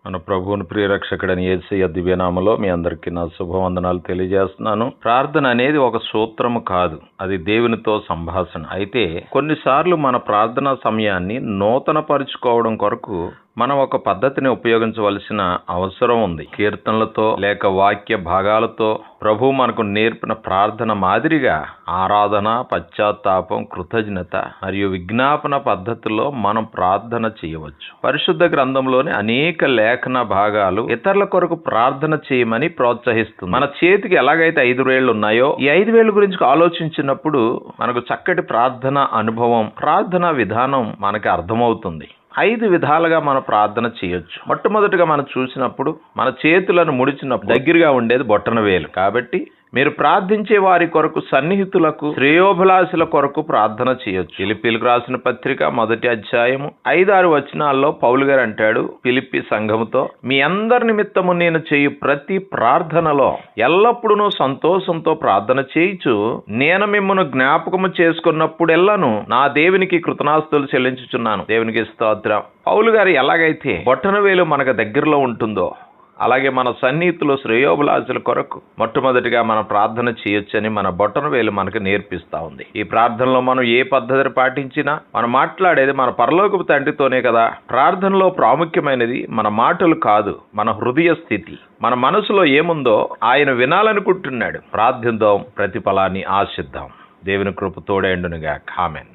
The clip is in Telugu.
మన ప్రభువుని ప్రియరక్షకుడని యేసయ్య దివ్యనామలో మీ అందరికీ నా శుభవందనాలు తెలియజేస్తున్నాను. ప్రార్థన అనేది ఒక సూత్రము కాదు, అది దేవునితో సంభాషణ. అయితే కొన్నిసార్లు మన ప్రార్థనా సమయాన్ని నూతన పరుచుకోవడం కొరకు మనం ఒక పద్ధతిని ఉపయోగించవలసిన అవసరం ఉంది. కీర్తనలతో లేక వాక్య భాగాలతో ప్రభు మనకు నేర్పిన ప్రార్థన మాదిరిగా ఆరాధన, పశ్చాత్తాపం, కృతజ్ఞత మరియు విజ్ఞాపన పద్ధతిలో మనం ప్రార్థన చేయవచ్చు. పరిశుద్ధ గ్రంథంలోని అనేక లేఖన భాగాలు ఇతరుల కొరకు ప్రార్థన చేయమని ప్రోత్సహిస్తుంది. మన చేతికి ఎలాగైతే 5 వేళ్లు ఉన్నాయో, ఈ 5 వేళ్ల గురించి ఆలోచించినప్పుడు మనకు చక్కటి ప్రార్థన అనుభవం, ప్రార్థనా విధానం మనకి అర్థమవుతుంది. 5 విధాలుగా మనం ప్రార్థన చేయొచ్చు. మొట్టమొదటిగా మనం చూసినప్పుడు మన చేతులను ముడిచినప్పుడు దగ్గరగా ఉండేది బొట్టన వేలు. కాబట్టి మీరు ప్రార్థించే వారి కొరకు, సన్నిహితులకు, శ్రేయోభిలాషుల కొరకు ప్రార్థన చేయొచ్చు. ఫిలిప్పీలకు రాసిన పత్రిక 1వ అధ్యాయము 5-6 వచనాల్లో పౌలు గారు అంటాడు ఫిలిప్పీ సంఘముతో, మీ అందరి నిమిత్తము నేను చేయు ప్రతి ప్రార్థనలో ఎల్లప్పుడూ సంతోషంతో ప్రార్థన చేయుచు నేను మిమ్మల్ని జ్ఞాపకము చేసుకున్నప్పుడెల్లాను నా దేవునికి కృతజ్ఞతాస్తుతులు చెల్లించుచున్నాను. దేవునికి స్తోత్రం. పౌలు గారు ఎలాగైతే బొట్టన వేలు మనకు దగ్గరలో ఉంటుందో, అలాగే మన సన్నిహితులు, శ్రేయోభిలాషుల కొరకు మొట్టమొదటిగా మనం ప్రార్థన చేయొచ్చని మన బొట్టన వేలు మనకు నేర్పిస్తా ఉంది. ఈ ప్రార్థనలో మనం ఏ పద్ధతిని పాటించినా మనం మాట్లాడేది మన పరలోకపు తండ్రితోనే కదా. ప్రార్థనలో ప్రాముఖ్యమైనది మన మాటలు కాదు, మన హృదయ స్థితి. మన మనసులో ఏముందో ఆయన వినాలనుకుంటున్నాడు. ప్రార్థిద్దాం, ప్రతిఫలాన్ని ఆశిద్దాం. దేవుని కృప తోడేండునుగా. ఆమేన్.